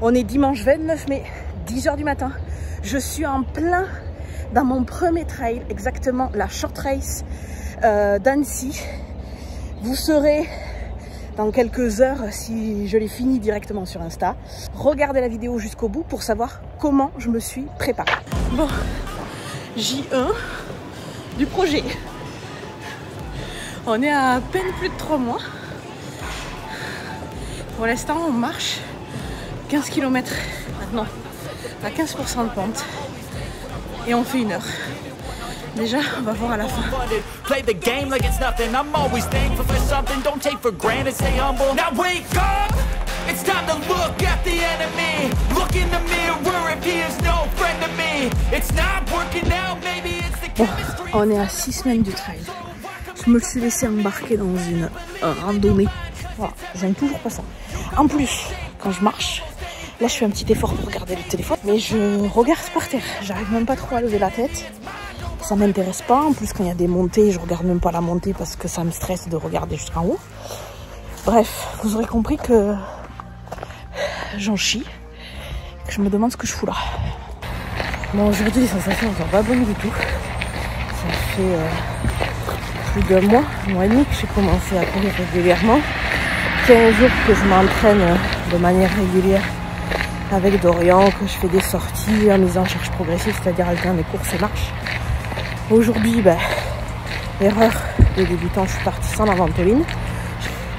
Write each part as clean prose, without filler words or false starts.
On est dimanche 29 mai, 10 h du matin. Je suis en plein dans mon premier trail, exactement la short race d'Annecy. Vous saurez dans quelques heures si je l'ai fini directement sur Insta. Regardez la vidéo jusqu'au bout pour savoir comment je me suis préparée. Bon, J1 du projet. On est à peine plus de 3 mois. Pour l'instant, on marche 15 km maintenant, à 15% de pente. Et on fait 1 heure. Déjà, on va voir à la fin. Bon, on est à 6 semaines du trail. Je me suis laissée embarquer dans une randonnée. Voilà, j'aime toujours pas ça. En plus, quand je marche, là je fais un petit effort pour regarder le téléphone, mais je regarde par terre. J'arrive même pas trop à lever la tête. Ça m'intéresse pas. En plus, quand il y a des montées, je regarde même pas la montée parce que ça me stresse de regarder jusqu'en haut. Bref, vous aurez compris que j'en chie, que je me demande ce que je fous là. Bon, aujourd'hui, les sensations sont pas bonnes du tout. Ça fait plus d'un mois et demi que j'ai commencé à courir régulièrement. 15 jours que je m'entraîne de manière régulière avec Dorian, que je fais des sorties en mise en charge progressive, c'est-à-dire alternant des courses et marches. Aujourd'hui, erreur de débutant, je suis partie sans la ventoline.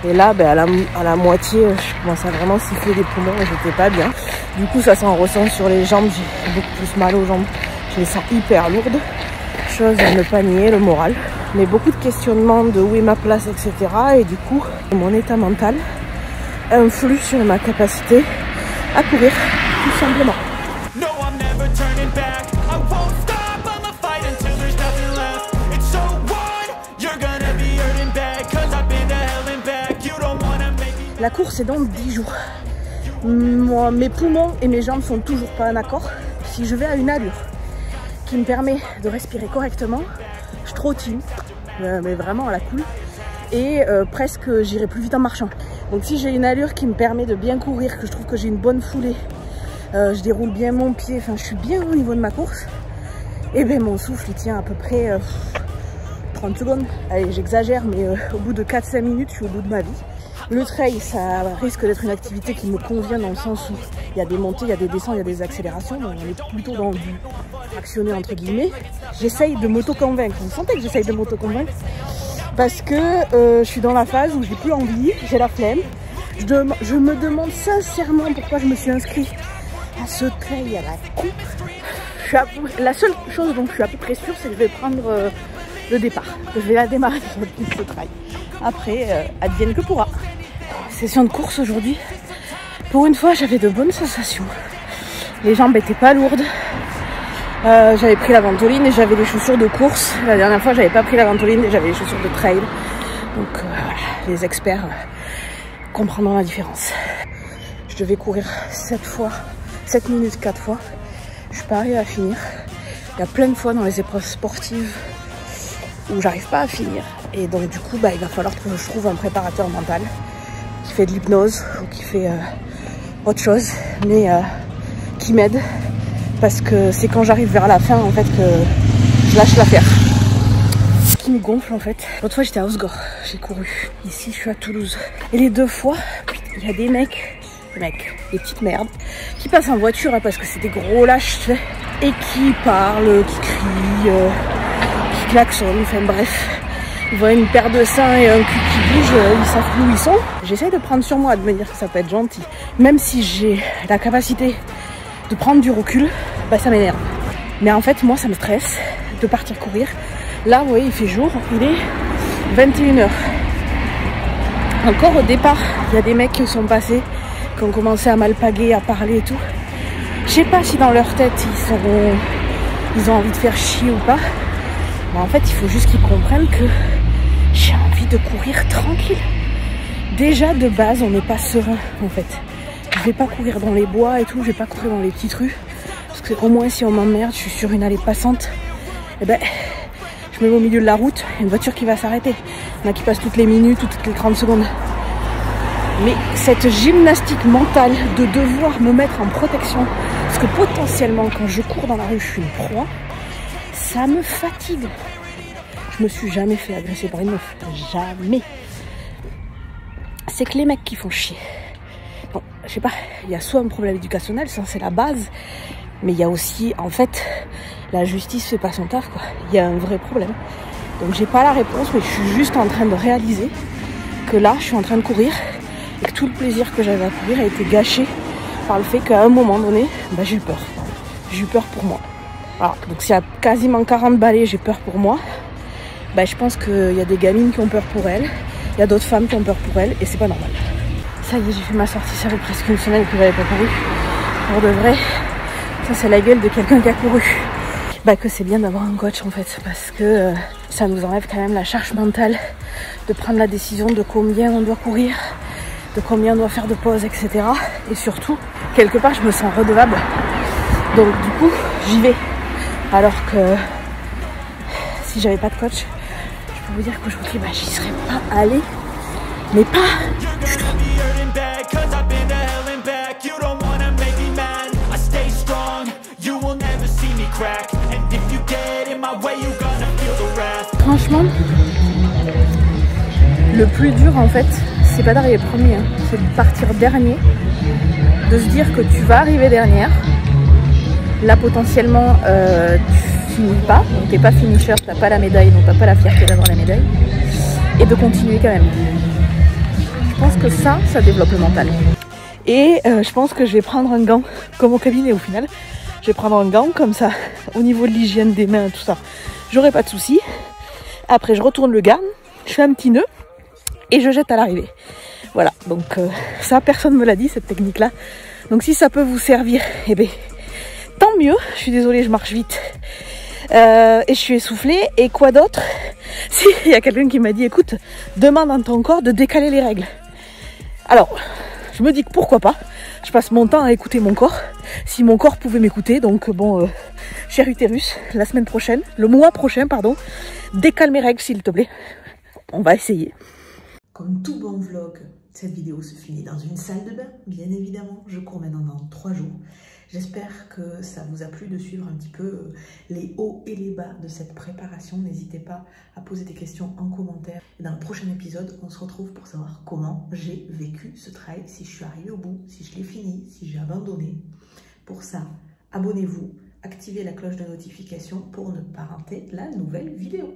Et là, à la moitié, je commençais à vraiment siffler des poumons et j'étais pas bien. Du coup, ça s'en ressent sur les jambes, j'ai beaucoup plus mal aux jambes. Je les sens hyper lourdes. Chose à ne pas nier, le moral. Mais beaucoup de questionnements de où est ma place, etc. Et du coup, mon état mental influe sur ma capacité à courir, tout simplement. La course est dans 10 jours. Moi, mes poumons et mes jambes sont toujours pas en accord. Si je vais à une allure qui me permet de respirer correctement, je trottine, mais vraiment à la cool. Et presque j'irai plus vite en marchant. Donc si j'ai une allure qui me permet de bien courir, que je trouve que j'ai une bonne foulée, je déroule bien mon pied, enfin je suis bien au niveau de ma course, et bien mon souffle il tient à peu près 30 secondes. Allez, j'exagère, mais au bout de 4-5 minutes, je suis au bout de ma vie. Le trail, ça risque d'être une activité qui me convient dans le sens où il y a des montées, il y a des descentes, il y a des accélérations. Donc on est plutôt dans du fractionné entre guillemets. J'essaye de m'auto-convaincre. Vous sentez que j'essaye de m'auto-convaincre parce que je suis dans la phase où j'ai plus envie, j'ai la flemme. Je me demande sincèrement pourquoi je me suis inscrite à ce trail à la coupe. La seule chose dont je suis à peu près sûre, c'est que je vais prendre le départ. Que je vais la démarrer sur ce trail. Après, advienne que pourra. Session de course aujourd'hui. Pour une fois, j'avais de bonnes sensations. Les jambes étaient pas lourdes. J'avais pris la ventoline et j'avais les chaussures de course. La dernière fois, j'avais pas pris la ventoline et j'avais les chaussures de trail. Donc, voilà, les experts comprendront la différence. Je devais courir 7 minutes 4 fois. Je suis pas arrivée à finir. Il y a plein de fois dans les épreuves sportives où j'arrive pas à finir. Et donc du coup, il va falloir que je trouve un préparateur mental qui fait de l'hypnose ou qui fait autre chose, mais qui m'aide. Parce que c'est quand j'arrive vers la fin, en fait, que je lâche l'affaire. Ce qui me gonfle, en fait. L'autre fois, j'étais à Osgore, j'ai couru. Ici, je suis à Toulouse. Et les 2 fois, il y a des mecs, des petites merdes, qui passent en voiture, hein, parce que c'est des gros lâches, tu sais, et qui parlent, qui crient, qui klaxonnent, enfin bref. Ils voient une paire de seins et un cul qui bouge, ils savent plus où ils sont. J'essaye de prendre sur moi, de me dire que ça peut être gentil. Même si j'ai la capacité de prendre du recul, ça m'énerve. Mais en fait, moi, ça me stresse de partir courir. Là, vous voyez, il fait jour, il est 21 h. Encore au départ, il y a des mecs qui sont passés, qui ont commencé à m'alpaguer, à parler et tout. Je sais pas si dans leur tête, ils ont envie de faire chier ou pas. Mais en fait, il faut juste qu'ils comprennent que j'ai envie de courir tranquille. Déjà, de base, on n'est pas serein, en fait. Je vais pas courir dans les bois et tout, je vais pas courir dans les petites rues. Parce que au moins, si on m'emmerde, je suis sur une allée passante, je me mets au milieu de la route, il y a une voiture qui va s'arrêter. Il y en a qui passent toutes les minutes ou toutes les 30 secondes. Mais cette gymnastique mentale de devoir me mettre en protection, parce que potentiellement quand je cours dans la rue, je suis une proie, ça me fatigue. Je me suis jamais fait agresser par une meuf, jamais. C'est que les mecs qui font chier. Bon, je sais pas, il y a soit un problème éducationnel, ça c'est la base, mais il y a aussi, en fait, la justice fait pas son taf, quoi. Il y a un vrai problème. Donc j'ai pas la réponse, mais je suis juste en train de réaliser que là, je suis en train de courir et que tout le plaisir que j'avais à courir a été gâché par le fait qu'à un moment donné, bah, j'ai eu peur. J'ai eu peur pour moi. Alors, donc s'il y a quasiment 40 balais, j'ai peur pour moi. Bah, je pense qu'il y a des gamines qui ont peur pour elles. Il y a d'autres femmes qui ont peur pour elles et c'est pas normal. Ça y est, j'ai fait ma sortie, ça fait presque une semaine que j'avais pas couru. Pour de vrai, ça c'est la gueule de quelqu'un qui a couru. Bah que c'est bien d'avoir un coach en fait, parce que ça nous enlève quand même la charge mentale de prendre la décision de combien on doit courir, de combien on doit faire de pauses, etc. Et surtout, quelque part, je me sens redevable. Donc du coup, j'y vais. Alors que si j'avais pas de coach, je peux vous dire qu'aujourd'hui, bah, j'y serais pas allée. Mais pas du tout. Franchement, le plus dur en fait, c'est pas d'arriver premier, hein, c'est de partir dernier, de se dire que tu vas arriver dernière. Là potentiellement tu finis pas, donc t'es pas finisher, t'as pas la médaille, donc t'as pas la fierté d'avoir la médaille, et de continuer quand même. Je pense que ça développe le mental. Et je pense que je vais prendre un gant, comme au cabinet au final. Je vais prendre un gant comme ça, au niveau de l'hygiène des mains, tout ça. J'aurai pas de soucis. Après, je retourne le garde, je fais un petit nœud et je jette à l'arrivée. Voilà, donc ça, personne me l'a dit, cette technique-là. Donc si ça peut vous servir, eh bien, tant mieux. Je suis désolée, je marche vite. Et je suis essoufflée. Et quoi d'autre? Si, il y a quelqu'un qui m'a dit, écoute, demande à ton corps de décaler les règles. Alors, je me dis que pourquoi pas. Je passe mon temps à écouter mon corps. Si mon corps pouvait m'écouter, donc bon, cher utérus, la semaine prochaine, le mois prochain, pardon, décale mes règles s'il te plaît. On va essayer. Comme tout bon vlog, cette vidéo se finit dans une salle de bain, bien évidemment. Je cours maintenant dans 3 jours. J'espère que ça vous a plu de suivre un petit peu les hauts et les bas de cette préparation. N'hésitez pas à poser des questions en commentaire. Et dans le prochain épisode, on se retrouve pour savoir comment j'ai vécu ce trail, si je suis arrivée au bout, si je l'ai fini, si j'ai abandonné. Pour ça, abonnez-vous, activez la cloche de notification pour ne pas rater la nouvelle vidéo.